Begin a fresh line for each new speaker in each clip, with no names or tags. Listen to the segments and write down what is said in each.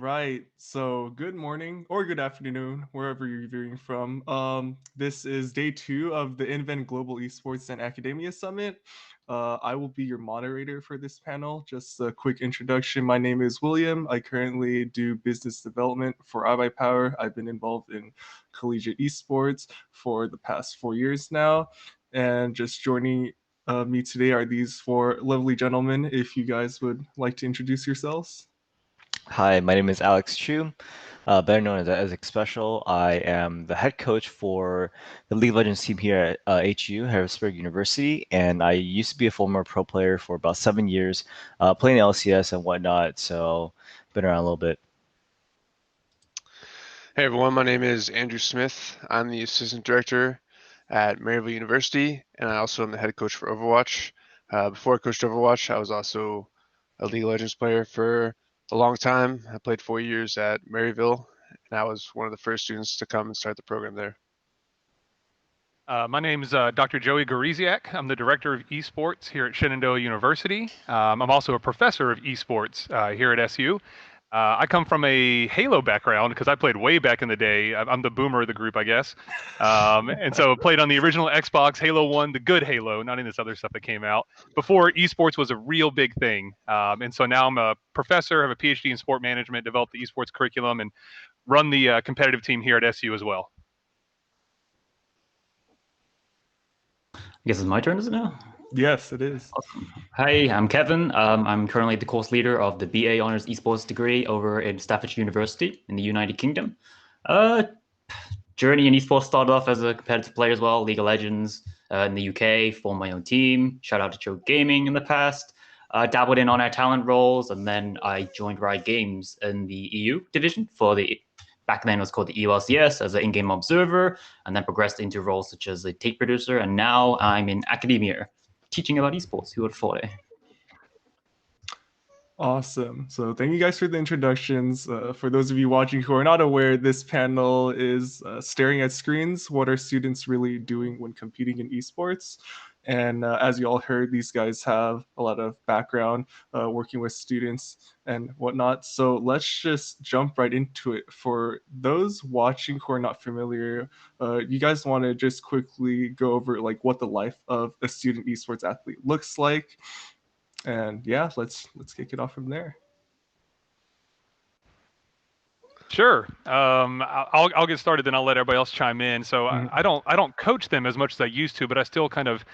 Right. So good morning or good afternoon, wherever you're viewing from. This is day two of the InVent Global Esports and Academia Summit. I will be your moderator for this panel. Just a quick introduction. My name is William. I currently do business development for iBuyPower. I've been involved in collegiate esports for the past 4 years now. And just joining me today are these four lovely gentlemen. If you guys would like to introduce yourselves.
Hi, my name is Alex Chu, better known as X Special. I am the head coach for the League of Legends team here at HU, Harrisburg University, and I used to be a former pro player for about 7 years, playing LCS and whatnot, so been around a little bit.
Hey everyone, my name is Andrew Smith. I'm the assistant director at Maryville University, and I also am the head coach for Overwatch. Before I coached Overwatch, I was also a League of Legends player for a long time. I played 4 years at Maryville, and I was one of the first students to come and start the program there.
My name is Dr. Joey Goriziak. I'm the director of esports here at Shenandoah University. I'm also a professor of esports here at SU. I come from a Halo background because I played way back in the day. I'm the boomer of the group, I guess. And so played on the original Xbox, Halo 1, the good Halo, not any of this other stuff that came out, before esports was a real big thing. And so now I'm a professor, have a PhD in sport management, developed the esports curriculum, and run the competitive team here at SU as well.
I guess it's my turn, isn't it?
Yes, it is.
Awesome. Hi, I'm Kevin. I'm currently the course leader of the BA Honors Esports degree over in Staffordshire University in the United Kingdom. Journey in esports started off as a competitive player as well, League of Legends in the UK, formed my own team. Shout out to Choke Gaming in the past. Dabbled in on-air talent roles, and then I joined Riot Games in the EU division for the back then it was called the ELCS as an in-game observer, and then progressed into roles such as a tape producer, and now I'm in academia teaching about esports. Who would have thought it?
Awesome. So thank you guys for the introductions. For those of you watching who are not aware, this panel is staring at screens. What are students really doing when competing in esports? And as you all heard, these guys have a lot of background working with students and whatnot. So let's just jump right into it. For those watching who are not familiar, you guys want to just quickly go over like what the life of a student esports athlete looks like. And yeah, let's kick it off from there.
Sure. I'll get started, then I'll let everybody else chime in. So I don't coach them as much as I used to, but I still kind of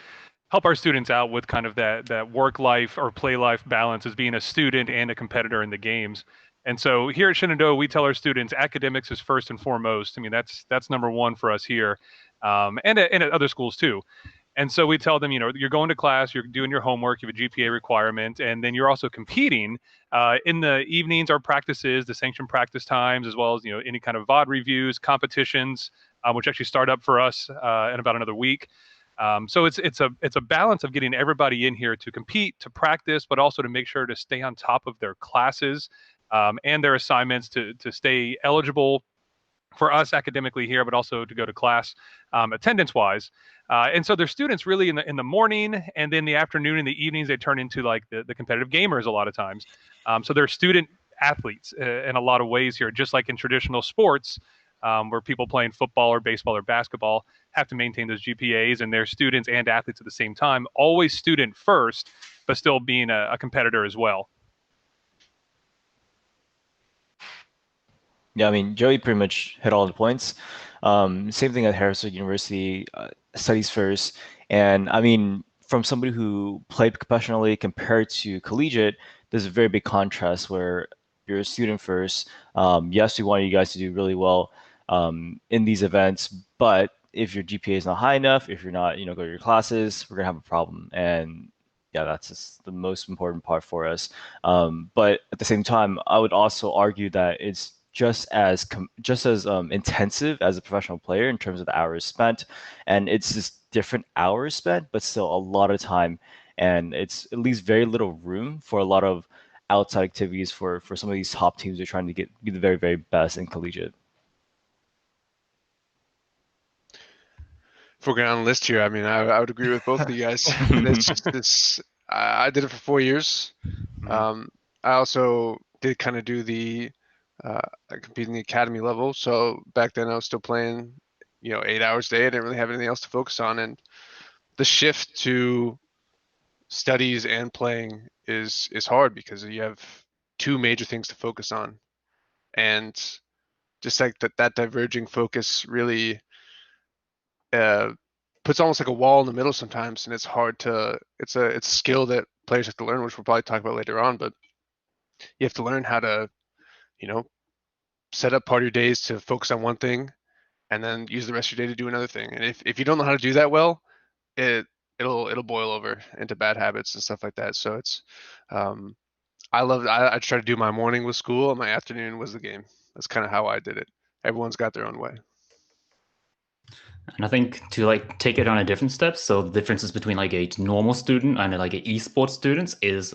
help our students out with kind of that work life or play life balance as being a student and a competitor in the games. And so here at Shenandoah, we tell our students academics is first and foremost. I mean, that's number one for us here, and at other schools too. And so we tell them, you're going to class, you're doing your homework, you have a GPA requirement, and then you're also competing in the evenings or practices, the sanctioned practice times, as well as any kind of VOD reviews, competitions, which actually start up for us in about another week. So it's a balance of getting everybody in here to compete, to practice, but also to make sure to stay on top of their classes and their assignments to stay eligible for us academically here, but also to go to class attendance wise. And so their students really in the morning, and then the afternoon and the evenings, they turn into like the competitive gamers a lot of times. So they're student athletes in a lot of ways here, just like in traditional sports, where people playing football or baseball or basketball have to maintain those GPAs, and they're students and athletes at the same time, always student first, but still being a competitor as well.
Yeah, I mean, Joey pretty much hit all the points. Same thing at Harrisburg University, studies first. And I mean, from somebody who played professionally compared to collegiate, there's a very big contrast where you're a student first. Yes, we want you guys to do really well in these events, but if your GPA is not high enough, if you're not, go to your classes, we're gonna have a problem. And yeah, that's just the most important part for us. But at the same time, I would also argue that it's just as intensive as a professional player in terms of the hours spent, and it's just different hours spent, but still a lot of time, and it's it leaves very little room for a lot of outside activities for some of these top teams who are trying to be the very very best in collegiate.
If we're going on the list here, I mean, I would agree with both of you guys. It's just this. I did it for 4 years. I also did kind of do the I compete in the academy level. So back then I was still playing, 8 hours a day. I didn't really have anything else to focus on. And the shift to studies and playing is hard because you have two major things to focus on. And just like that diverging focus really uh, puts almost like a wall in the middle sometimes, and it's hard to. It's a skill that players have to learn, which we'll probably talk about later on. But you have to learn how to, you know, set up part of your days to focus on one thing, and then use the rest of your day to do another thing. And if you don't know how to do that well, it'll boil over into bad habits and stuff like that. So it's um, I try to do my morning with school and my afternoon was the game. That's kind of how I did it. Everyone's got their own way.
And I think to like take it on a different step, so the differences between like a normal student and like an esports students is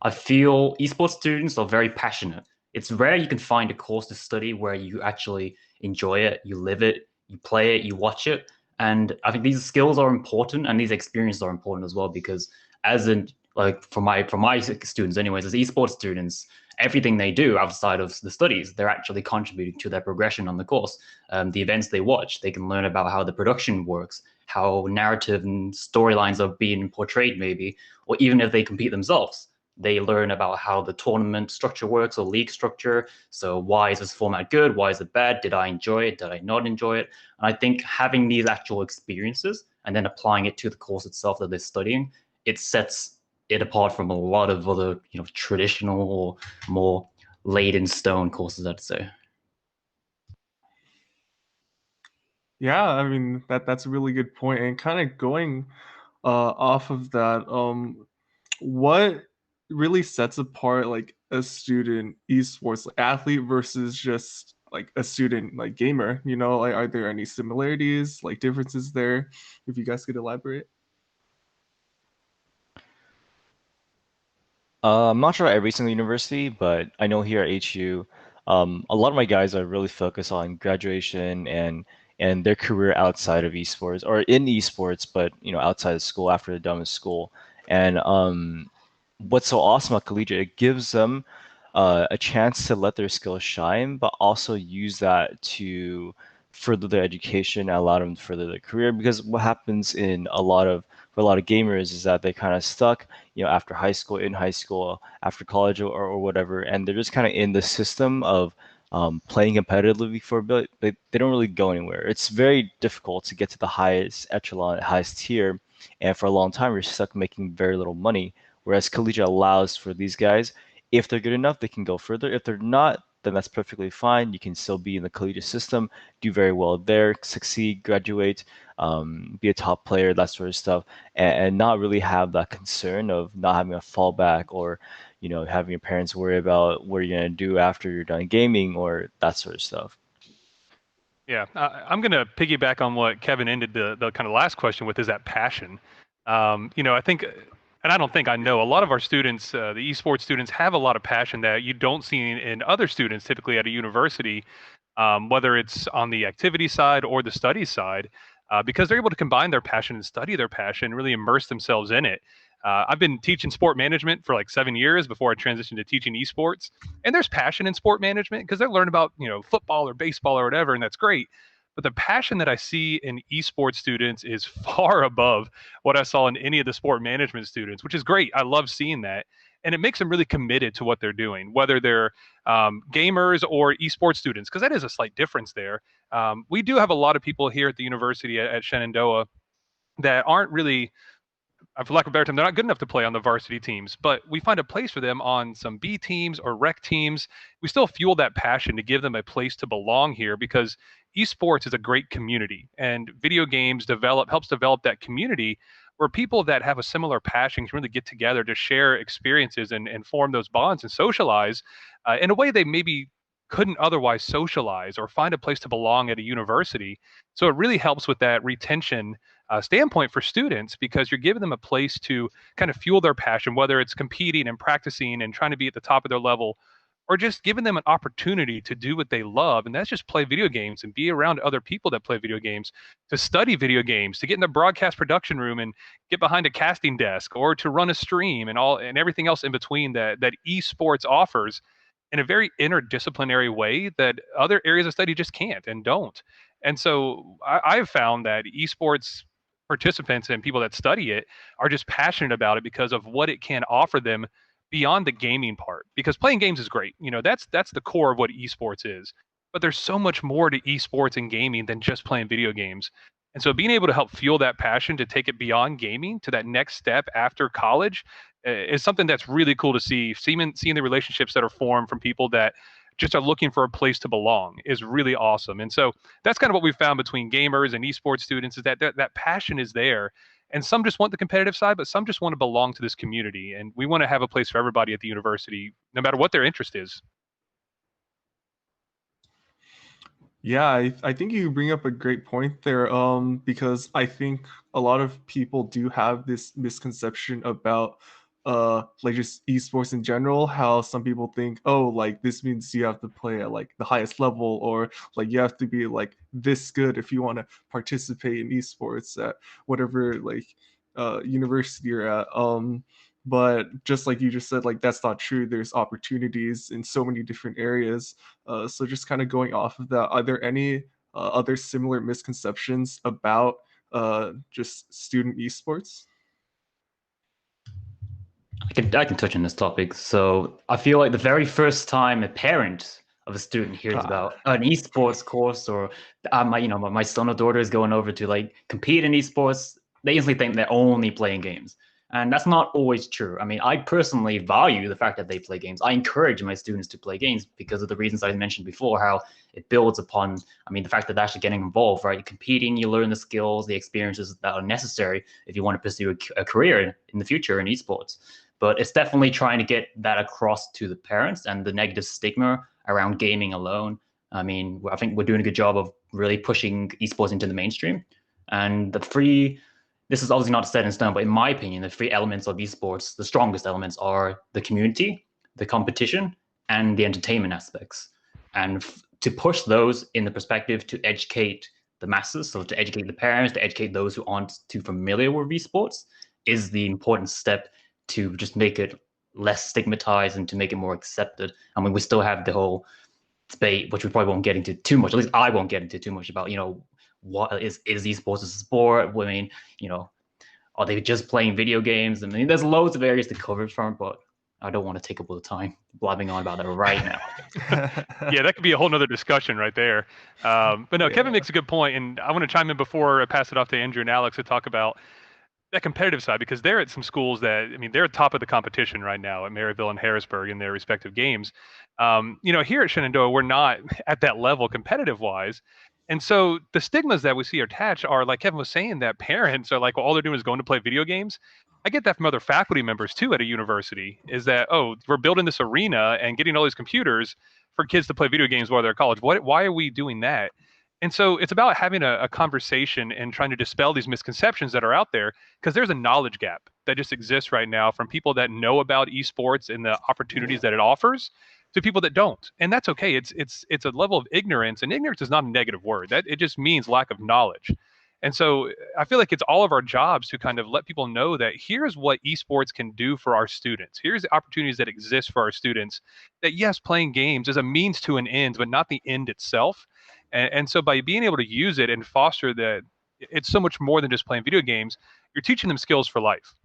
I feel esports students are very passionate. It's rare you can find a course to study where you actually enjoy it, you live it, you play it, you watch it. And I think these skills are important and these experiences are important as well because as in like for my students anyways, as esports students, everything they do outside of the studies, they're actually contributing to their progression on the course. The events they watch, they can learn about how the production works, how narrative and storylines are being portrayed, maybe, or even if they compete themselves, they learn about how the tournament structure works or league structure. So why is this format good? Why is it bad? Did I enjoy it? Did I not enjoy it? And I think having these actual experiences and then applying it to the course itself that they're studying, it sets it apart from a lot of other, traditional or more laid in stone courses, I'd say.
Yeah, I mean that's a really good point. And kind of going off of that, what really sets apart like a student esports athlete versus just like a student like gamer? You know, like are there any similarities, like differences there? If you guys could elaborate.
I'm not sure at every single university, but I know here at HU, a lot of my guys are really focused on graduation and their career outside of esports or in esports, but outside of school after they're done with school. And what's so awesome about collegiate, it gives them a chance to let their skills shine, but also use that to further their education and allow them to further their career. Because what happens for a lot of gamers is that they kind of stuck, after high school, in high school, after college or whatever, and they're just kind of in the system of playing competitively for a bit, but they don't really go anywhere. It's very difficult to get to the highest echelon, highest tier, and for a long time, you're stuck making very little money. Whereas collegiate allows for these guys, if they're good enough, they can go further. If they're not, then that's perfectly fine. You can still be in the collegiate system, do very well there, succeed, graduate, be a top player, that sort of stuff, and not really have that concern of not having a fallback or, having your parents worry about what you're gonna do after you're done gaming or that sort of stuff.
Yeah, I'm going to piggyback on what Kevin ended the kind of last question with is that passion. I think, and I don't think I know, a lot of our students, the esports students, have a lot of passion that you don't see in other students typically at a university, whether it's on the activity side or the study side, because they're able to combine their passion and study their passion, really immerse themselves in it. I've been teaching sport management for like 7 years before I transitioned to teaching esports, and there's passion in sport management because they're learning about football or baseball or whatever, and that's great. But the passion that I see in esports students is far above what I saw in any of the sport management students, which is great. I love seeing that, and it makes them really committed to what they're doing, whether they're gamers or esports students, because that is a slight difference there. We do have a lot of people here at the university at Shenandoah that aren't really, for lack of a better term, they're not good enough to play on the varsity teams, but we find a place for them on some B teams or rec teams. We still fuel that passion to give them a place to belong here because esports is a great community and video games helps develop that community where people that have a similar passion can really get together to share experiences and form those bonds and socialize in a way they maybe couldn't otherwise socialize or find a place to belong at a university. So it really helps with that retention standpoint for students because you're giving them a place to kind of fuel their passion, whether it's competing and practicing and trying to be at the top of their level, or just giving them an opportunity to do what they love. And that's just play video games and be around other people that play video games, to study video games, to get in the broadcast production room and get behind a casting desk, or to run a stream and everything else in between that esports offers. in a very interdisciplinary way that other areas of study just can't and don't. And so I've found that esports participants and people that study it are just passionate about it because of what it can offer them beyond the gaming part. Because playing games is great, that's the core of what esports is. But there's so much more to esports and gaming than just playing video games. And so being able to help fuel that passion to take it beyond gaming to that next step after college is something that's really cool to see. Seeing the relationships that are formed from people that just are looking for a place to belong is really awesome. And so that's kind of what we found between gamers and esports students is that passion is there. And some just want the competitive side, but some just want to belong to this community. And we want to have a place for everybody at the university, no matter what their interest is.
Yeah, I think you bring up a great point there, because I think a lot of people do have this misconception about like just esports in general, how some people think, oh, like this means you have to play at like the highest level, or like you have to be like this good if you want to participate in esports at whatever like university you're at. But just like you just said, like that's not true. There's opportunities in so many different areas. So just kind of going off of that, are there any other similar misconceptions about just student esports?
I can touch on this topic. So I feel like the very first time a parent of a student hears about an esports course, or my son or daughter is going over to like compete in esports, they instantly think they're only playing games. And that's not always true. I mean, I personally value the fact that they play games. I encourage my students to play games because of the reasons I mentioned before, how it builds upon, the fact that they're actually getting involved, right? You're competing, you learn the skills, the experiences that are necessary if you want to pursue a career in the future in esports. But it's definitely trying to get that across to the parents and the negative stigma around gaming alone. I think we're doing a good job of really pushing esports into the mainstream. And this is obviously not set in stone, but in my opinion, the three elements of esports, the strongest elements are the community, the competition, and the entertainment aspects. And to push those in the perspective to educate the masses, so to educate the parents, to educate those who aren't too familiar with esports, is the important step to just make it less stigmatized and to make it more accepted. We still have the whole debate, which we probably won't get into too much. At least I won't get into too much about, what is esports a sport? Are they just playing video games? There's loads of areas to cover from, but I don't want to take up all the time blabbing on about that right now.
Yeah, that could be a whole nother discussion right there. But no, Kevin makes a good point, and I want to chime in before I pass it off to Andrew and Alex to talk about that competitive side, because they're at some schools that, they're at top of the competition right now at Maryville and Harrisburg in their respective games. Here at Shenandoah, we're not at that level competitive wise. And so the stigmas that we see attached are, like Kevin was saying, that parents are like, well, all they're doing is going to play video games. I get that from other faculty members too at a university, is that, oh, we're building this arena and getting all these computers for kids to play video games while they're at college. Why are we doing that? And so it's about having a conversation and trying to dispel these misconceptions that are out there, because there's a knowledge gap that just exists right now from people that know about esports and the opportunities that it offers to people that don't. And that's okay. It's a level of ignorance, and ignorance is not a negative word. That it just means lack of knowledge. And so I feel like it's all of our jobs to kind of let people know that here's what esports can do for our students. Here's the opportunities that exist for our students. That yes, playing games is a means to an end, but not the end itself. And so by being able to use it and foster that, it's so much more than just playing video games. You're teaching them skills for life.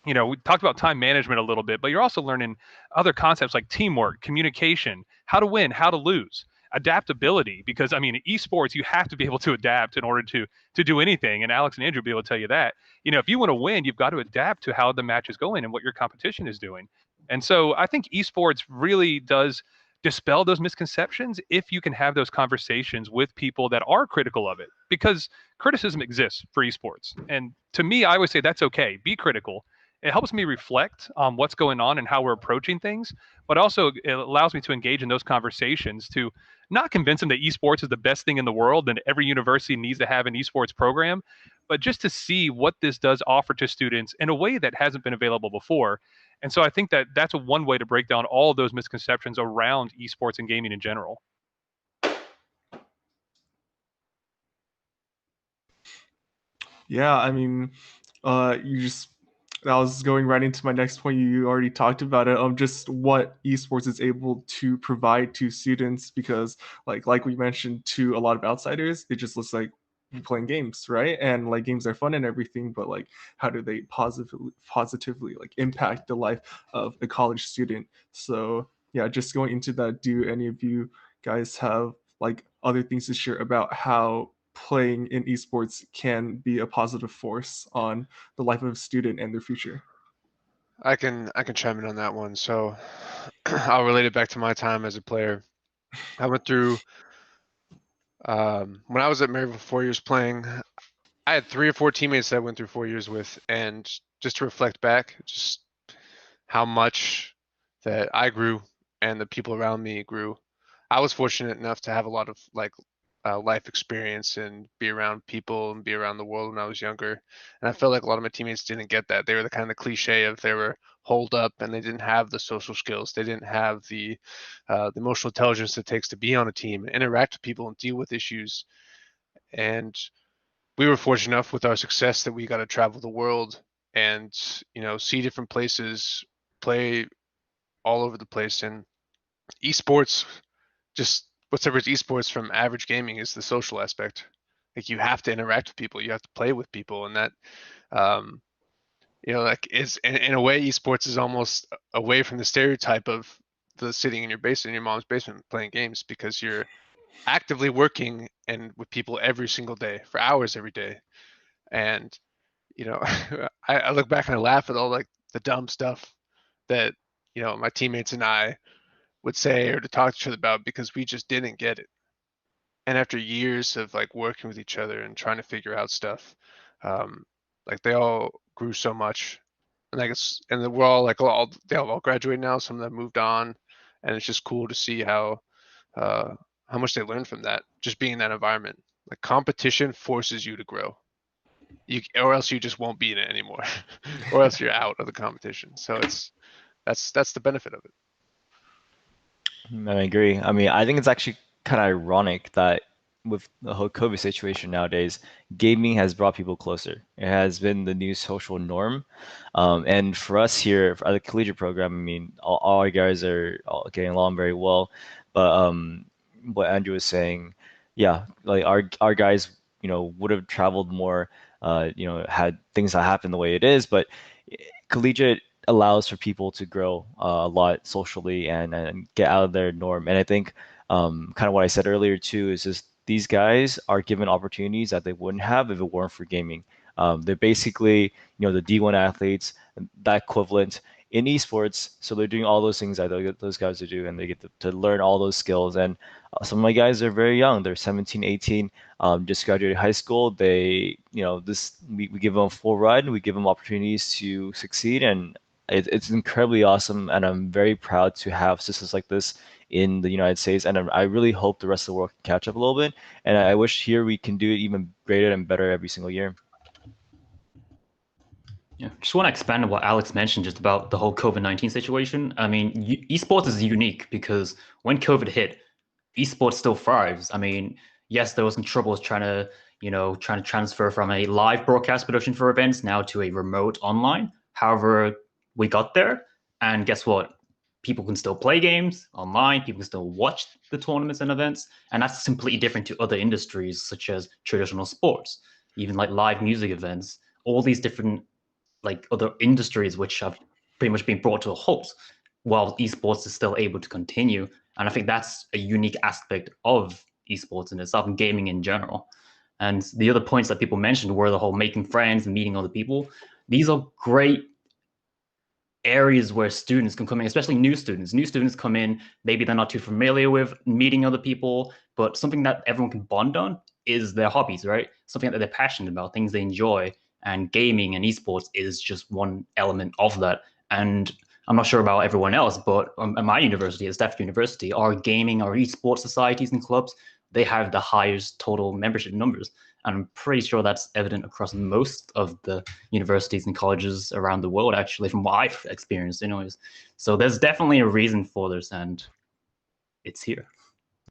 We talked about time management a little bit, but you're also learning other concepts like teamwork, communication, how to win, how to lose, adaptability. Because esports, you have to be able to adapt in order to do anything. And Alex and Andrew will be able to tell you that. If you want to win, you've got to adapt to how the match is going and what your competition is doing. And so I think esports really does dispel those misconceptions if you can have those conversations with people that are critical of it, because criticism exists for esports. And to me, I always say that's okay. Be critical. It helps me reflect on what's going on and how we're approaching things, but also it allows me to engage in those conversations to not convince them that esports is the best thing in the world and every university needs to have an esports program, but just to see what this does offer to students in a way that hasn't been available before. And so I think that that's one way to break down all of those misconceptions around esports and gaming in general.
Yeah, you just that was going right into my next point. You already talked about it, just what esports is able to provide to students, because like we mentioned, to a lot of outsiders, it just looks like playing games, right? And like games are fun and everything, but like how do they positively like impact the life of a college student? So yeah, just going into that, do any of you guys have like other things to share about how playing in esports can be a positive force on the life of a student and their future?
I can chime in on that one. So I'll relate it back to my time as a player. I went through when I was at Maryville 4 years playing. I had 3 or 4 teammates that I went through 4 years with, and just to reflect back, just how much that I grew and the people around me grew. I was fortunate enough to have a lot of like life experience and be around people and be around the world when I was younger. And I felt like a lot of my teammates didn't get that. They were the kind of cliche of they were holed up and they didn't have the social skills. They didn't have the emotional intelligence it takes to be on a team and interact with people and deal with issues. And we were fortunate enough with our success that we got to travel the world and see different places, play all over the place. And esports, just what separates esports from average gaming is the social aspect. Like you have to interact with people, you have to play with people, and that um, like is in a way esports is almost away from the stereotype of the sitting in your basement, in your mom's basement playing games, because you're actively working and with people every single day for hours every day. And I look back and I laugh at all like the dumb stuff that my teammates and I would say or to talk to each other about because we just didn't get it. And after years of like working with each other and trying to figure out stuff, um, like they all grew so much, and we're all like they all graduated now. Some of them moved on, and it's just cool to see uh, how much they learned from that. Just being in that environment, like competition forces you to grow. Or else you just won't be in it anymore, or else you're out of the competition. So that's the benefit of it.
I agree. I mean, I think it's actually kind of ironic that with the whole COVID situation nowadays, gaming has brought people closer. It has been the new social norm. And for us here at the collegiate program, I mean, all our guys are all getting along very well. But what Andrew was saying, yeah, like our guys, would have traveled more, had things that happen the way it is. But collegiate allows for people to grow a lot socially and get out of their norm. And I think kind of what I said earlier too is just these guys are given opportunities that they wouldn't have if it weren't for gaming. They're basically, the D1 athletes, that equivalent in esports. So they're doing all those things that those guys do, and they get to learn all those skills. And some of my guys are very young. They're 17, 18, just graduated high school. They, we give them a full ride. We give them opportunities to succeed. And it's incredibly awesome, and I'm very proud to have systems like this in the United States, and I really hope the rest of the world can catch up a little bit. And I wish here we can do it even greater and better every single year.
Yeah, just want to expand on what Alex mentioned just about the whole COVID-19 situation. I mean, esports is unique because when COVID hit, esports still thrives. I mean, yes, there was some troubles trying to transfer from a live broadcast production for events now to a remote online. However, we got there, and guess what? People can still play games online. People can still watch the tournaments and events, and that's completely different to other industries such as traditional sports, even like live music events. All these different like other industries which have pretty much been brought to a halt while esports is still able to continue. And I think that's a unique aspect of esports in itself and gaming in general. And the other points that people mentioned were the whole making friends and meeting other people. These are great areas where students can come in, especially new students. New students come in, maybe they're not too familiar with meeting other people, but something that everyone can bond on is their hobbies, right? Something that they're passionate about, things they enjoy. And gaming and esports is just one element of that. And I'm not sure about everyone else, but at my university, at Stafford University, our gaming, our esports societies and clubs, they have the highest total membership numbers. And I'm pretty sure that's evident across most of the universities and colleges around the world, actually, from what I've experienced, anyways. So there's definitely a reason for this, and it's here.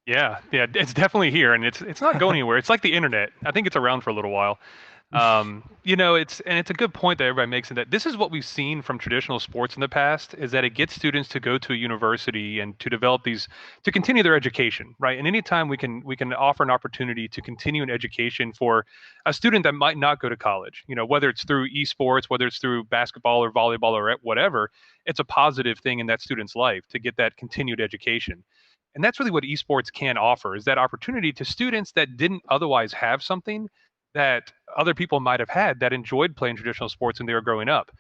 Yeah, it's definitely here, and it's not going anywhere. It's like the internet. I think it's around for a little while. It's a good point that everybody makes in that this is what we've seen from traditional sports in the past is that it gets students to go to a university and to develop these to continue their education, right? And anytime we can offer an opportunity to continue an education for a student that might not go to college, whether it's through esports, whether it's through basketball or volleyball or whatever, it's a positive thing in that student's life to get that continued education. And that's really what esports can offer is that opportunity to students that didn't otherwise have something that other people might have had that enjoyed playing traditional sports when they were growing up.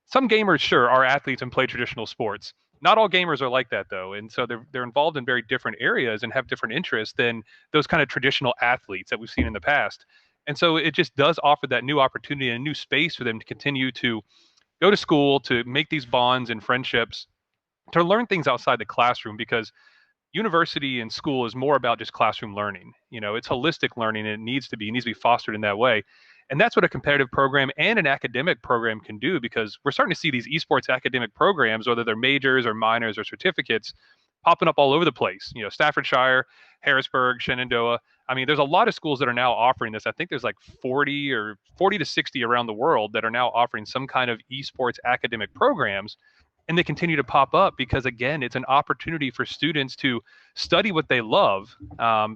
Some gamers, sure, are athletes and play traditional sports. Not all gamers are like that though, and so they're involved in very different areas and have different interests than those kind of traditional athletes that we've seen in the past. And so it just does offer that new opportunity and a new space for them to continue to go to school, to make these bonds and friendships, to learn things outside the classroom because university and school is more about just classroom learning. It's holistic learning and it needs to be fostered in that way. And that's what a competitive program and an academic program can do because we're starting to see these esports academic programs, whether they're majors or minors or certificates, popping up all over the place. Staffordshire, Harrisburg, Shenandoah. I mean, there's a lot of schools that are now offering this. I think there's like 40 to 60 around the world that are now offering some kind of esports academic programs, and they continue to pop up because again it's an opportunity for students to study what they love,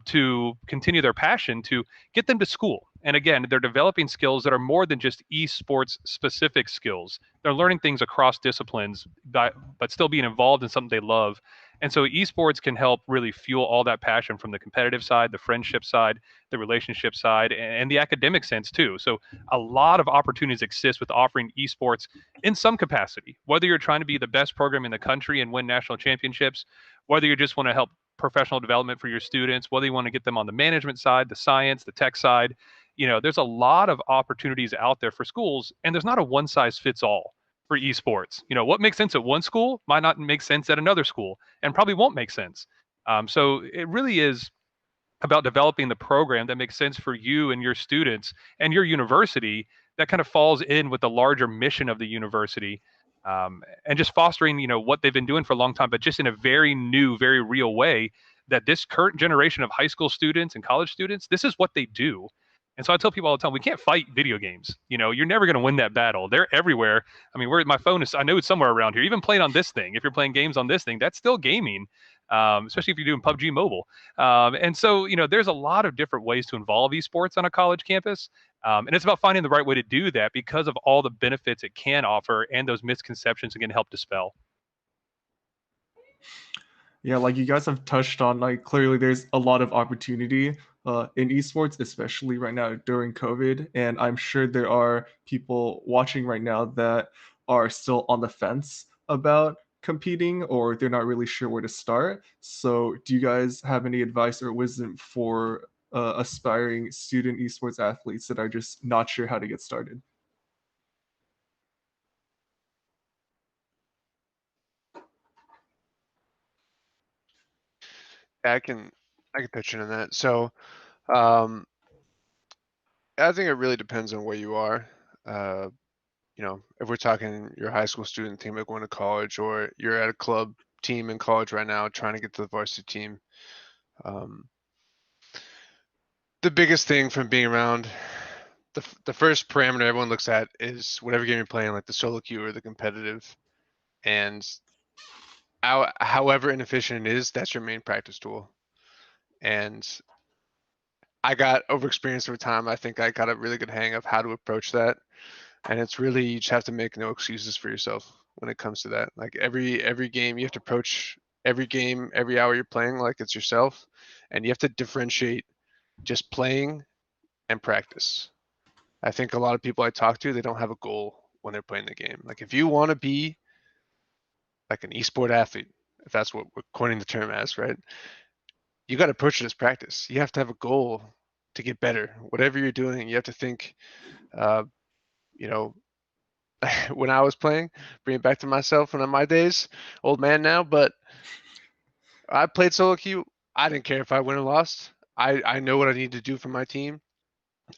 to continue their passion, to get them to school. And again, they're developing skills that are more than just esports specific skills. They're learning things across disciplines, but still being involved in something they love. And so esports can help really fuel all that passion from the competitive side, the friendship side, the relationship side, and the academic sense too. So a lot of opportunities exist with offering esports in some capacity, whether you're trying to be the best program in the country and win national championships, whether you just want to help professional development for your students, whether you want to get them on the management side, the science, the tech side. There's a lot of opportunities out there for schools, and there's not a one size fits all for esports. What makes sense at one school might not make sense at another school and probably won't make sense. So it really is about developing the program that makes sense for you and your students and your university that kind of falls in with the larger mission of the university, and just fostering what they've been doing for a long time but just in a very new, very real way, that this current generation of high school students and college students, this is what they do. And so I tell people all the time, we can't fight video games. You're never going to win that battle. They're everywhere. I mean, my phone is, I know it's somewhere around here. Even playing on this thing, if you're playing games on this thing, that's still gaming, especially if you're doing PUBG Mobile. And so, there's a lot of different ways to involve esports on a college campus. And it's about finding the right way to do that because of all the benefits it can offer and those misconceptions it can help dispel.
Yeah, like you guys have touched on, like clearly there's a lot of opportunity in esports, especially right now during COVID. And I'm sure there are people watching right now that are still on the fence about competing or they're not really sure where to start. So, do you guys have any advice or wisdom for aspiring student esports athletes that are just not sure how to get started?
I can pitch in on that. So, um, I think it really depends on where you are. Uh, if we're talking your high school student team like going to college, or you're at a club team in college right now trying to get to the varsity team. Um, the biggest thing from being around the first parameter everyone looks at is whatever game you're playing, like the solo queue or the competitive. And however inefficient it is, that's your main practice tool. And I got overexperienced over time. I think I got a really good hang of how to approach that. And it's really, you just have to make no excuses for yourself when it comes to that. Like every game, you have to approach every game, every hour you're playing like it's yourself. And you have to differentiate just playing and practice. I think a lot of people I talk to, they don't have a goal when they're playing the game. Like if you want to be like an esport athlete, if that's what we're coining the term as, right? You got to approach it as practice. You have to have a goal to get better. Whatever you're doing, you have to think, uh, you know, when I was playing, bring it back to myself and on my days, old man now, but I played solo queue. I didn't care if I win or lost. I know what I need to do for my team.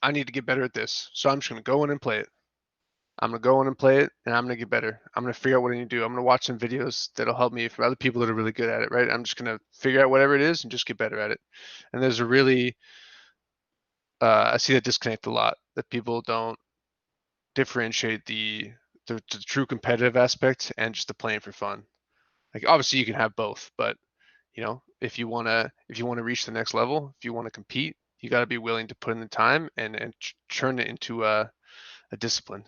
I need to get better at this. So I'm just going to go in and play it. I'm going to go in and play it, and I'm going to get better. I'm going to figure out what I need to do. I'm going to watch some videos that'll help me from other people that are really good at it, right? I'm just going to figure out whatever it is and just get better at it. And there's a really I see that disconnect a lot, that people don't differentiate the true competitive aspect and just the playing for fun. Like obviously you can have both, but if you wanna reach the next level, if you want to compete, you got to be willing to put in the time and turn it into a discipline.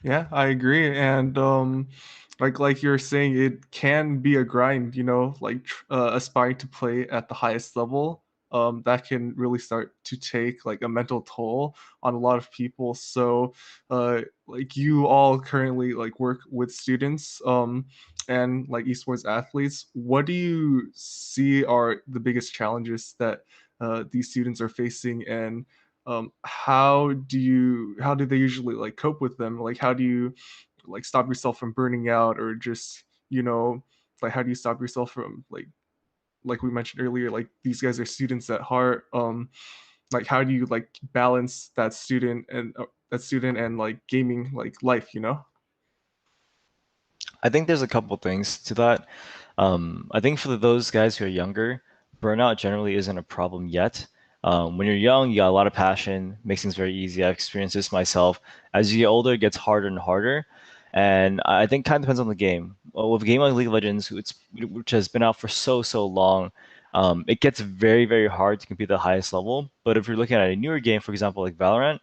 Yeah, I agree. And like you're saying, it can be a grind, like aspiring to play at the highest level. That can really start to take like a mental toll on a lot of people. So like you all currently like work with students and like esports athletes. What do you see are the biggest challenges that these students are facing, and how do they usually like cope with them? Like how do you like stop yourself from burning out, or just like how do you stop yourself from like we mentioned earlier, like these guys are students at heart. Like how do you like balance that student and like gaming like life?
I think there's a couple things to that. I think for those guys who are younger, burnout generally isn't a problem yet. When you're young, you got a lot of passion, makes things very easy. I've experienced this myself. As you get older, it gets harder and harder. And I think kind of depends on the game. With a game like League of Legends, which has been out for so long, it gets very, very hard to compete at the highest level. But if you're looking at a newer game, for example, like Valorant,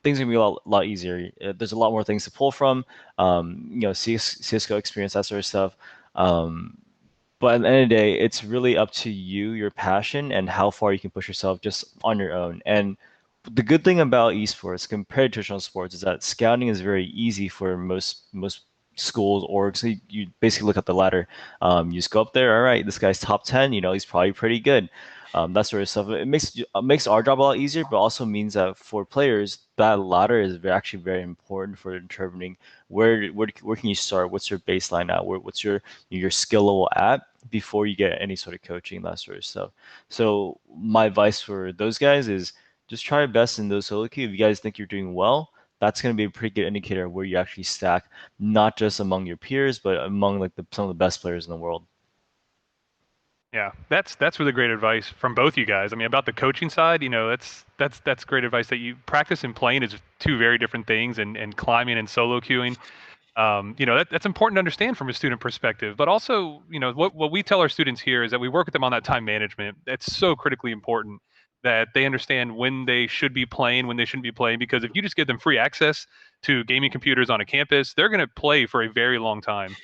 things are gonna be a lot easier. There's a lot more things to pull from. CS:GO experience, that sort of stuff. Um, but at the end of the day, it's really up to you, your passion, and how far you can push yourself just on your own. And the good thing about esports compared to traditional sports is that scouting is very easy for most schools, orgs. So you basically look at the ladder. You just go up there. All right, this guy's top 10. He's probably pretty good. That sort of stuff. It makes our job a lot easier, but also means that for players, that ladder is actually very important for determining where can you start, what's your baseline at, what's your skill level at before you get any sort of coaching, that sort of stuff. So my advice for those guys is just try your best in those solo queue. If you guys think you're doing well, that's going to be a pretty good indicator of where you actually stack, not just among your peers, but among like some of the best players in the world.
Yeah, that's really great advice from both you guys. I mean, about the coaching side, that's great advice that you practice and playing is two very different things, and climbing and solo queuing. That's important to understand from a student perspective. But also, what we tell our students here is that we work with them on that time management. That's so critically important that they understand when they should be playing, when they shouldn't be playing. Because if you just give them free access to gaming computers on a campus, they're going to play for a very long time.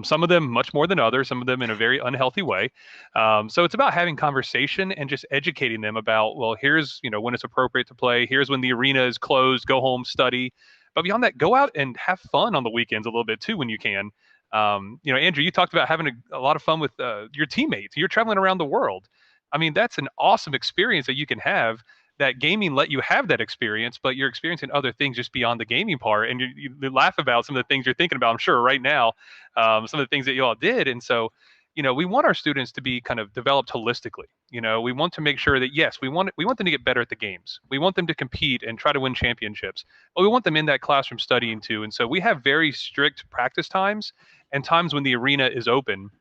Some of them much more than others, some of them in a very unhealthy way. So it's about having conversation and just educating them about, well, here's, when it's appropriate to play. Here's when the arena is closed, go home, study. But beyond that, go out and have fun on the weekends a little bit too when you can. Andrew, you talked about having a lot of fun with your teammates. You're traveling around the world. I mean, that's an awesome experience that you can have. That gaming let you have that experience, but you're experiencing other things just beyond the gaming part. And you laugh about some of the things you're thinking about, I'm sure, right now, some of the things that you all did. And so, we want our students to be kind of developed holistically. We want to make sure that yes, we want them to get better at the games. We want them to compete and try to win championships. But we want them in that classroom studying too. And so we have very strict practice times and times when the arena is open.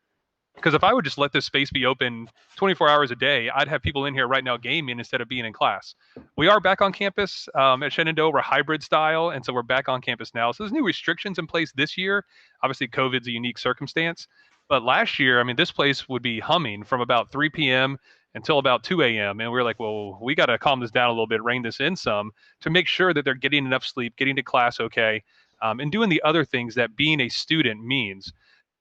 Because if I would just let this space be open 24 hours a day, I'd have people in here right now gaming instead of being in class. We are back on campus at Shenandoah. We're hybrid style, and so we're back on campus now. So there's new restrictions in place this year. Obviously, COVID's a unique circumstance. But last year, I mean, this place would be humming from about 3 p.m. until about 2 a.m. And we are like, well, we got to calm this down a little bit, rein this in some to make sure that they're getting enough sleep, getting to class okay, and doing the other things that being a student means.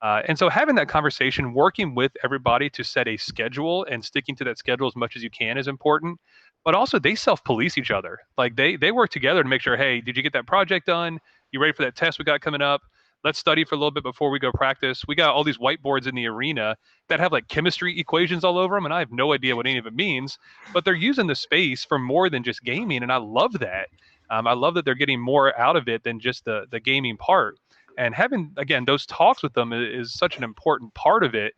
And so having that conversation, working with everybody to set a schedule and sticking to that schedule as much as you can is important. But also they self-police each other. Like they work together to make sure, hey, did you get that project done? You ready for that test we got coming up? Let's study for a little bit before we go practice. We got all these whiteboards in the arena that have like chemistry equations all over them, and I have no idea what any of it means. But they're using the space for more than just gaming, and I love that. I love that they're getting more out of it than just the gaming part, and having again those talks with them is such an important part of it,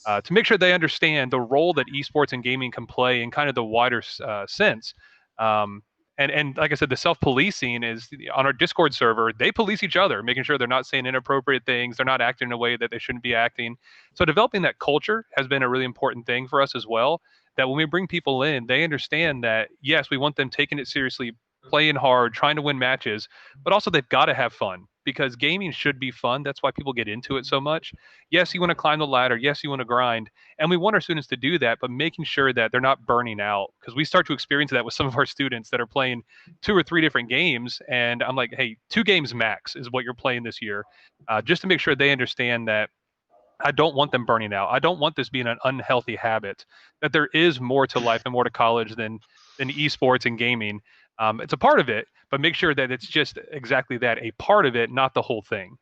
to make sure they understand the role that esports and gaming can play in kind of the wider sense. um, And like I said, the self-policing is on our Discord server. They police each other, making sure they're not saying inappropriate things, they're not acting in a way that they shouldn't be acting. So developing that culture has been a really important thing for us as well. That when we bring people in, they understand that yes, we want them taking it seriously, playing hard, trying to win matches, but also they've got to have fun because gaming should be fun. That's why people get into it so much. Yes, you want to climb the ladder. Yes, you want to grind. And we want our students to do that, but making sure that they're not burning out because we start to experience that with some of our students that are playing 2 or 3 different games. And I'm like, hey, 2 games max is what you're playing this year, just to make sure they understand that I don't want them burning out. I don't want this being an unhealthy habit. That there is more to life and more to college than esports and gaming. It's a part of it, but make sure that it's just exactly that, a part of it, not the whole thing.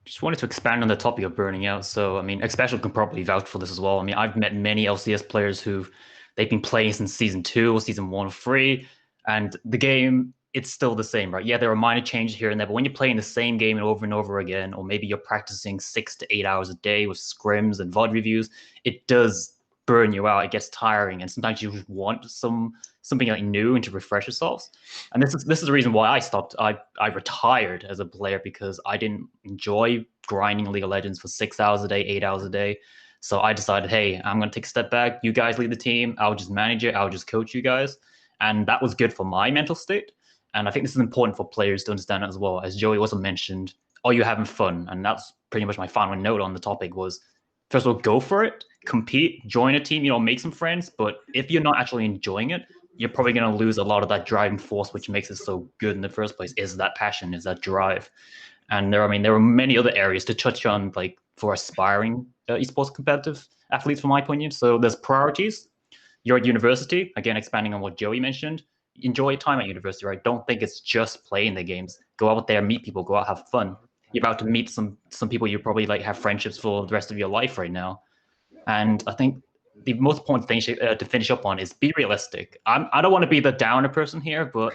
Just wanted to expand on the topic of burning out. So, I mean, Expecial can probably vouch for this as well. I mean, I've met many LCS players they've been playing since season 2 or season 1 or 3, and the game, it's still the same, right? Yeah, there are minor changes here and there, but when you're playing the same game over and over again, or maybe you're practicing 6 to 8 hours a day with scrims and VOD reviews, it does burn you out. It gets tiring, and sometimes you just want something like new and to refresh yourselves. And this is the reason why I stopped. I retired as a player because I didn't enjoy grinding League of Legends for 6 hours a day, 8 hours a day. So I decided, hey, I'm gonna take a step back. You guys lead the team. I'll just manage it. I'll just coach you guys, and that was good for my mental state. And I think this is important for players to understand as well. As Joey also mentioned, are you having fun? And that's pretty much my final note on the topic was, first of all, go for it, compete, join a team, make some friends. But if you're not actually enjoying it, you're probably going to lose a lot of that driving force, which makes it so good in the first place, is that passion, is that drive. And there are many other areas to touch on, like for aspiring esports competitive athletes, from my point of view. So there's priorities. You're at university, again, expanding on what Joey mentioned. Enjoy your time at university, right? Don't think it's just playing the games. Go out there, meet people, go out, have fun. You're about to meet some people you probably like have friendships for the rest of your life right now. And I think the most important thing to finish up on is be realistic. I don't want to be the downer person here, but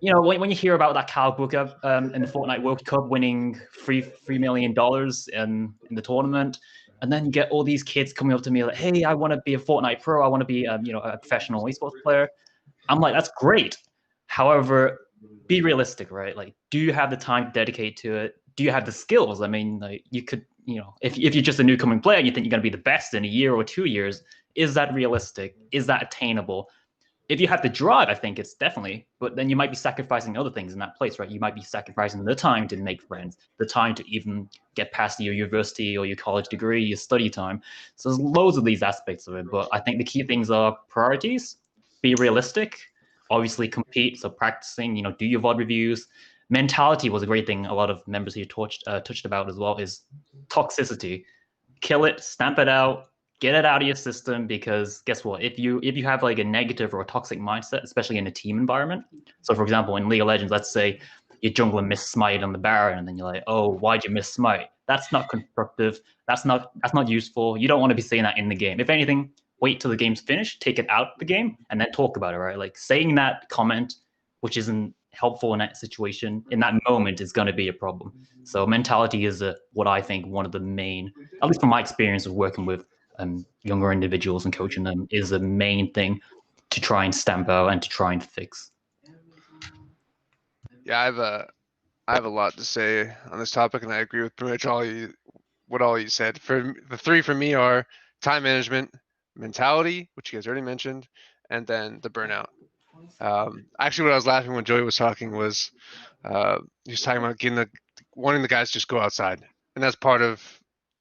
when you hear about that Cal Booker in the Fortnite World Cup winning $3 million in the tournament, and then you get all these kids coming up to me like, "Hey, I want to be a Fortnite pro. I want to be a professional esports player." I'm like, "That's great." However, be realistic, right? Like, do you have the time to dedicate to it? Do you have the skills? I mean, like, you could, if you're just a newcoming player, you think you're going to be the best in a year or 2 years. Is that realistic? Is that attainable? If you have the drive, I think it's definitely, but then you might be sacrificing other things in that place, right? You might be sacrificing the time to make friends, the time to even get past your university or your college degree, your study time. So there's loads of these aspects of it, but I think the key things are priorities, be realistic, obviously compete, so practicing, do your VOD reviews. Mentality was a great thing a lot of members here touched about as well, is toxicity. Kill it, stamp it out, get it out of your system, because guess what? If you have like a negative or a toxic mindset, especially in a team environment. So for example, in League of Legends, let's say your jungler missed smite on the Baron, and then you're like, oh, why'd you miss smite? That's not constructive. That's not useful. You don't want to be saying that in the game. If anything, wait till the game's finished, take it out of the game, and then talk about it, right? Like saying that comment, which isn't helpful in that situation, in that moment, is going to be a problem. So mentality is what I think one of the main, at least from my experience of working with younger individuals and coaching them, is the main thing to try and stamp out and to try and fix.
Yeah, I have a lot to say on this topic, and I agree with pretty much what all you said. For the three for me are time management, mentality, which you guys already mentioned, and then the burnout. Actually, what I was laughing when Joey was talking was he was talking about wanting the guys to just go outside, and that's part of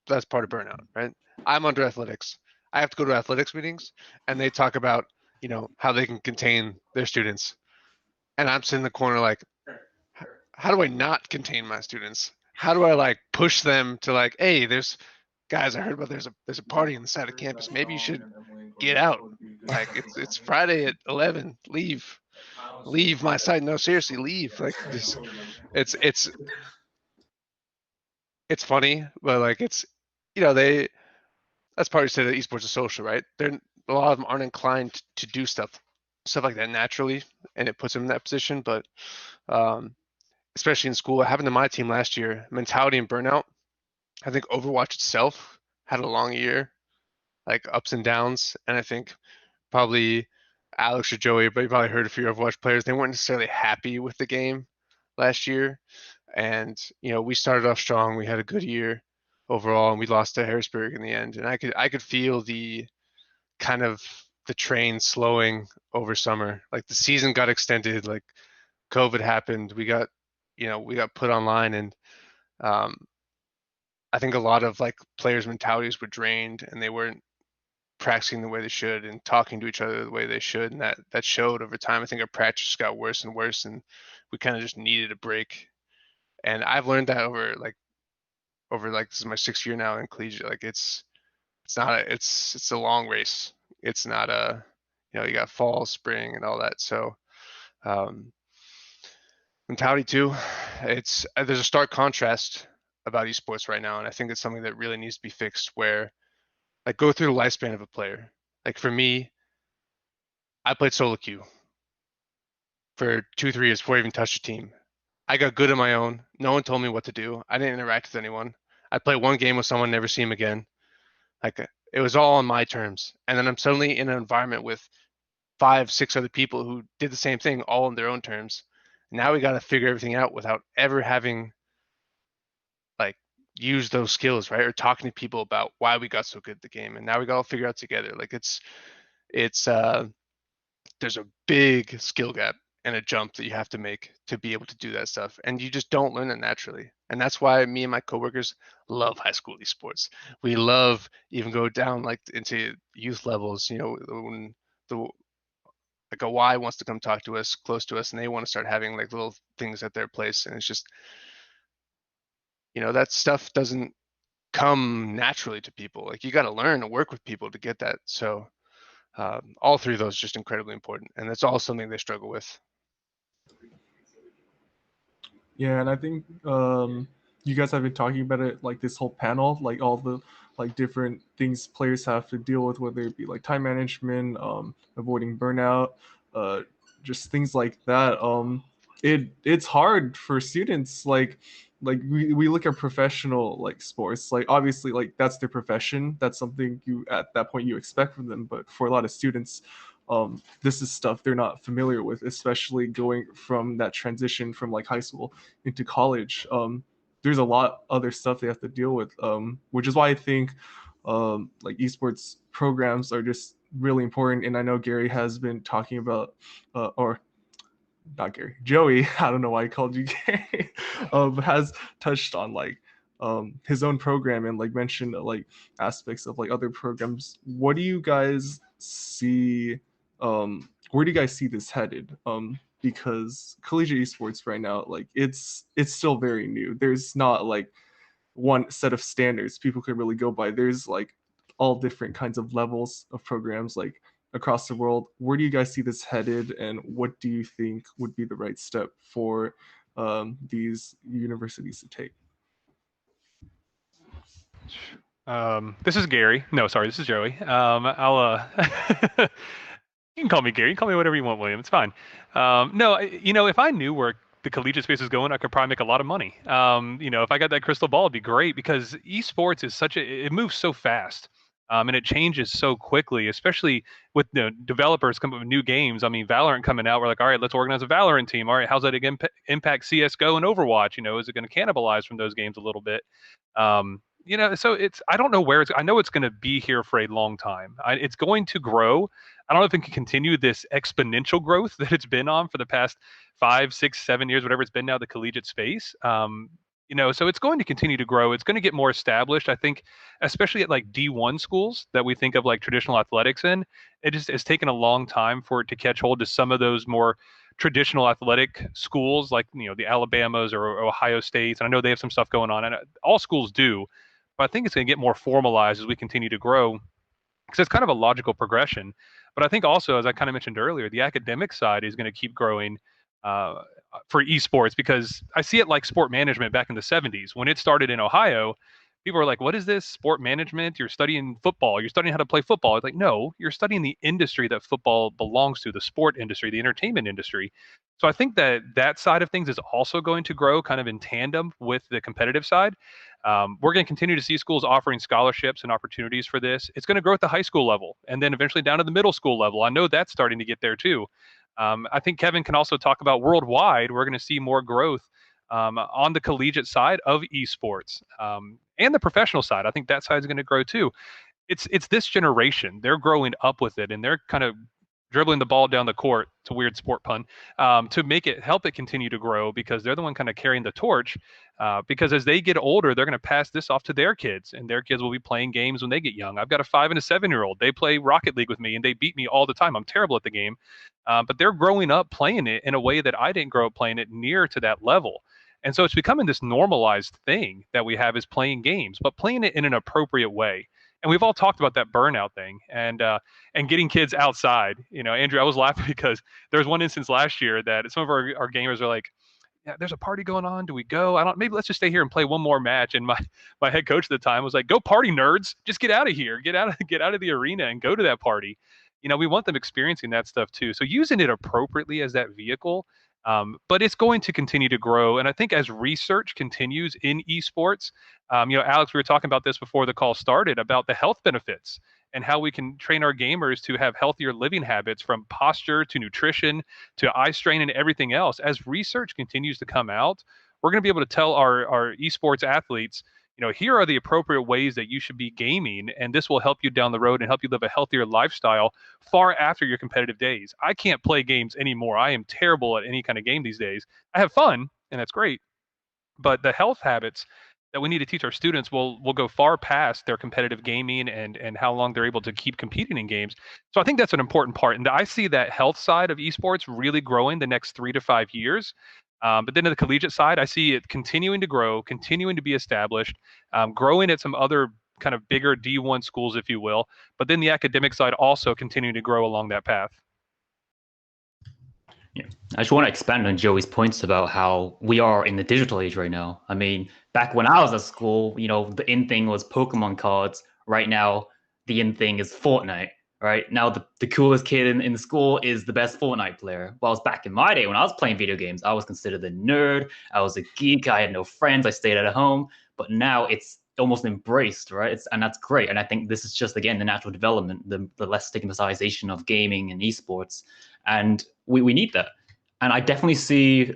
burnout, right? I'm under athletics. I have to go to athletics meetings, and they talk about how they can contain their students, and I'm sitting in the corner like, how do I not contain my students? How do I like push them to like, hey, there's guys, I heard about there's a party on the side of campus. Maybe you should get out. Like it's Friday at 11. Leave my side. No, seriously, leave. Like this, it's funny, but like it's that's part of that esports is social, right? A lot of them aren't inclined to do stuff like that naturally, and it puts them in that position. But especially in school, what happened to my team last year, mentality and burnout. I think Overwatch itself had a long year, like ups and downs, and I think probably Alex or Joey, but you probably heard a few Overwatch players. They weren't necessarily happy with the game last year, and we started off strong. We had a good year overall, and we lost to Harrisburg in the end. And I could feel the kind of the train slowing over summer. Like the season got extended, like COVID happened. We got put online, and um, I think a lot of like players' mentalities were drained, and they weren't practicing the way they should and talking to each other the way they should, and that showed over time. I think our practice got worse and worse, and we kind of just needed a break. And I've learned that over this is my 6th year now in collegiate. Like it's not it's a long race. It's not you got fall, spring, and all that. So um, mentality too. There's a stark contrast about esports right now, and I think it's something that really needs to be fixed. Where like go through the lifespan of a player. Like for me, I played solo queue for 2, 3 years before I even touched a team. I got good on my own. No one told me what to do. I didn't interact with anyone. I played one game with someone, never see him again. Like it was all on my terms. And then I'm suddenly in an environment with 5, 6 other people who did the same thing, all on their own terms. Now we got to figure everything out without ever having like used those skills, right? Or talking to people about why we got so good at the game. And now we got to figure out together. Like it's there's a big skill gap and a jump that you have to make to be able to do that stuff. And you just don't learn it naturally. And that's why me and my coworkers love high school esports. We love even go down like into youth levels, when the like a Y wants to come talk to us close to us and they want to start having like little things at their place. And it's just, that stuff doesn't come naturally to people. Like you got to learn to work with people to get that. So all three of those are just incredibly important. And that's all something they struggle with.
Yeah, and I think you guys have been talking about it like this whole panel, like all the like different things players have to deal with, whether it be like time management, avoiding burnout, uh, just things like that. It's hard for students like we look at professional like sports, like obviously like that's their profession, that's something you at that point you expect from them, but for a lot of students this is stuff they're not familiar with, especially going from that transition from like high school into college. There's a lot other stuff they have to deal with, which is why I think like esports programs are just really important. And I know Gary has been talking about, or not Gary, Joey, I don't know why I called you Gary, has touched on like his own program and like mentioned like aspects of like other programs. What do you guys see? Where do you guys see this headed? Because collegiate esports right now, like it's still very new. There's not like one set of standards people could really go by. There's like all different kinds of levels of programs like across the world. Where do you guys see this headed, and what do you think would be the right step for these universities to take?
This is Gary. No, sorry, this is Joey. I'll you can call me Gary. You can call me whatever you want, William. It's fine. No, if I knew where the collegiate space is going, I could probably make a lot of money. If I got that crystal ball, it'd be great because esports is it moves so fast. And it changes so quickly, especially with developers coming up with new games. I mean, Valorant coming out, we're like, all right, let's organize a Valorant team. All right, how's that impact CS:GO and Overwatch? Is it going to cannibalize from those games a little bit? So I don't know I know it's going to be here for a long time. It's going to grow. I don't know if it can continue this exponential growth that it's been on for the past 5, 6, 7 years, whatever it's been now, the collegiate space. So it's going to continue to grow. It's going to get more established. I think, especially at like D1 schools that we think of like traditional athletics in, it's taken a long time for it to catch hold to some of those more traditional athletic schools like, the Alabamas or Ohio States. And I know they have some stuff going on, and all schools do, but I think it's going to get more formalized as we continue to grow because it's kind of a logical progression. But I think also, as I kind of mentioned earlier, the academic side is going to keep growing for esports because I see it like sport management back in the 70s when it started in Ohio. people are like, what is this? Sport management? You're studying football. You're studying how to play football. It's like, no, you're studying the industry that football belongs to, the sport industry, the entertainment industry. So I think that that side of things is also going to grow kind of in tandem with the competitive side. We're going to continue to see schools offering scholarships and opportunities for this. It's going to grow at the high school level and then eventually down to the middle school level. I know that's starting to get there too. I think Kevin can also talk about worldwide. We're going to see more growth on the collegiate side of esports and the professional side. I think that side is going to grow too. It's this generation. They're growing up with it, and they're kind of dribbling the ball down the court. It's a weird sport pun, to make it help it continue to grow because they're the one kind of carrying the torch. Because as they get older, they're going to pass this off to their kids, and their kids will be playing games when they get young. I've got a 5 and a 7-year-old. They play Rocket League with me, and they beat me all the time. I'm terrible at the game, but they're growing up playing it in a way that I didn't grow up playing it near to that level. And so it's becoming this normalized thing that we have is playing games, but playing it in an appropriate way. And we've all talked about that burnout thing and getting kids outside. You know, Andrew, I was laughing because there was one instance last year that some of our gamers are like, yeah, there's a party going on. Do we go? I don't. Maybe let's just stay here and play one more match. And my head coach at the time was like, "Go party, nerds! Just get out of here. Get out of the arena and go to that party." You know, we want them experiencing that stuff too. So using it appropriately as that vehicle, but it's going to continue to grow. And I think as research continues in esports, you know, Alex, we were talking about this before the call started about the health benefits and how we can train our gamers to have healthier living habits from posture to nutrition to eye strain and everything else. As research continues to come out, we're going to be able to tell our esports athletes, you know, here are the appropriate ways that you should be gaming, and this will help you down the road and help you live a healthier lifestyle far after your competitive days. I can't play games anymore. I am terrible at any kind of game these days. I have fun, and that's great, but the health habits that we need to teach our students will go far past their competitive gaming and how long they're able to keep competing in games. So I think that's an important part, and I see that health side of esports really growing the next 3 to 5 years. But then to the collegiate side, I see it continuing to grow, continuing to be established, growing at some other kind of bigger D1 schools, if you will. But then the academic side also continuing to grow along that path.
Yeah, I just want to expand on Joey's points about how we are in the digital age right now. I mean, back when I was at school, you know, the in thing was Pokemon cards. Right now, the in thing is Fortnite. Right now, the coolest kid in the school is the best Fortnite player. Whilst back in my day, when I was playing video games, I was considered a nerd. I was a geek. I had no friends. I stayed at home. But now it's almost embraced, right? And that's great. And I think this is just, again, the natural development, the less stigmatization of gaming and esports. And we need that. And I definitely see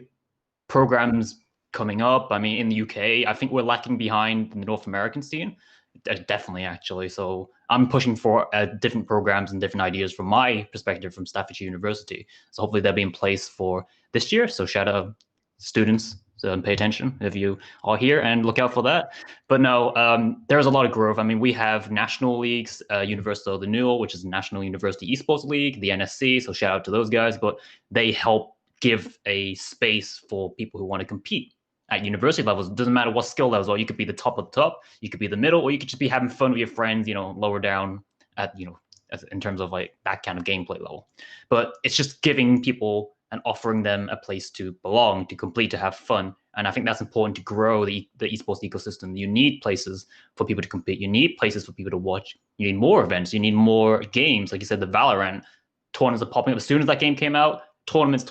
programs coming up. I mean, in the UK, I think we're lacking behind in the North American scene. Definitely, actually. So I'm pushing for different programs and different ideas from my perspective from Staffordshire University. So hopefully they'll be in place for this year. So shout out students, pay attention if you are here and look out for that. But no, there's a lot of growth. I mean, we have national leagues, University of the Newell, which is National University Esports League, the NSC. So shout out to those guys. But they help give a space for people who want to compete at university levels. It doesn't matter what skill levels are. You could be the top of the top, you could be the middle, or you could just be having fun with your friends, you know, lower down at, you know, in terms of like that kind of gameplay level. But it's just giving people and offering them a place to belong, to complete, to have fun. And I think that's important to grow the esports ecosystem. You need places for people to compete. You need places for people to watch. You need more events. You need more games. Like you said, the Valorant tournaments are popping up. As soon as that game came out, tournaments.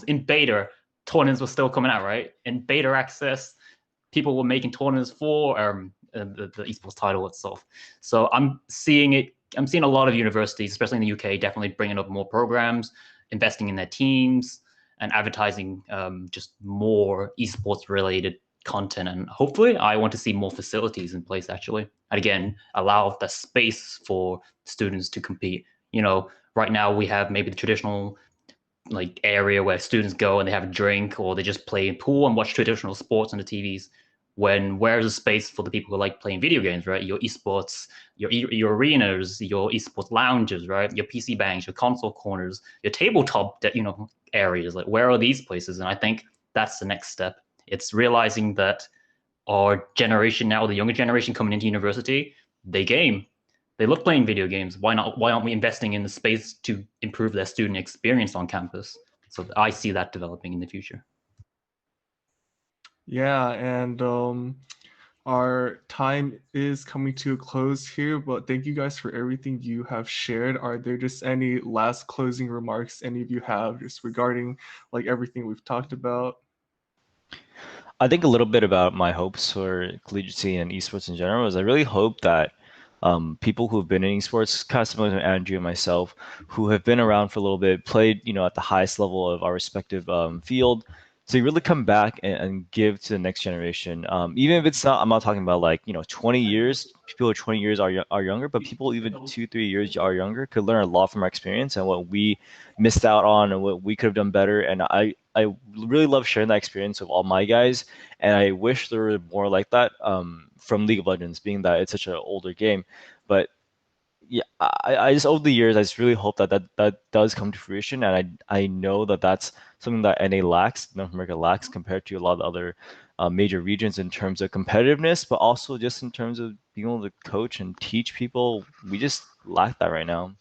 In beta, tournaments were still coming out, right? In beta access, people were making tournaments for the esports title itself. So I'm seeing a lot of universities, especially in the UK, definitely bringing up more programs, investing in their teams, and advertising just more esports related content. And hopefully I want to see more facilities in place, actually. And again, allow the space for students to compete. You know, right now we have maybe the traditional like area where students go and they have a drink, or they just play pool and watch traditional sports on the TVs. Where's the space for the people who like playing video games, right? Your esports, your arenas, your esports lounges, right? Your PC bangs, your console corners, your tabletop, areas. Like, where are these places? And I think that's the next step. It's realizing that our generation now, the younger generation coming into university, they game. They love playing video games. Why aren't we investing in the space to improve their student experience on campus? So I see that developing in the future.
Yeah, and Our time is coming to a close here, but thank you guys for everything you have shared. Are there just any last closing remarks any of you have just regarding like everything we've talked about?
I think a little bit about my hopes for collegiate and esports in general is I really hope that people who have been in esports, kind of similar to Andrew and myself, who have been around for a little bit, played, at the highest level of our respective field, to really come back and give to the next generation. Even if it's not, I'm not talking about like, 20 years, people who are 20 years are younger, but people even 2, 3 years are younger could learn a lot from our experience and what we missed out on and what we could have done better. And I really love sharing that experience with all my guys, and I wish there were more like that from League of Legends, being that it's such an older game. But yeah, I just over the years, I just really hope that does come to fruition, and I know that that's something that NA lacks, North America lacks compared to a lot of other major regions in terms of competitiveness, but also just in terms of being able to coach and teach people. We just lack that right now.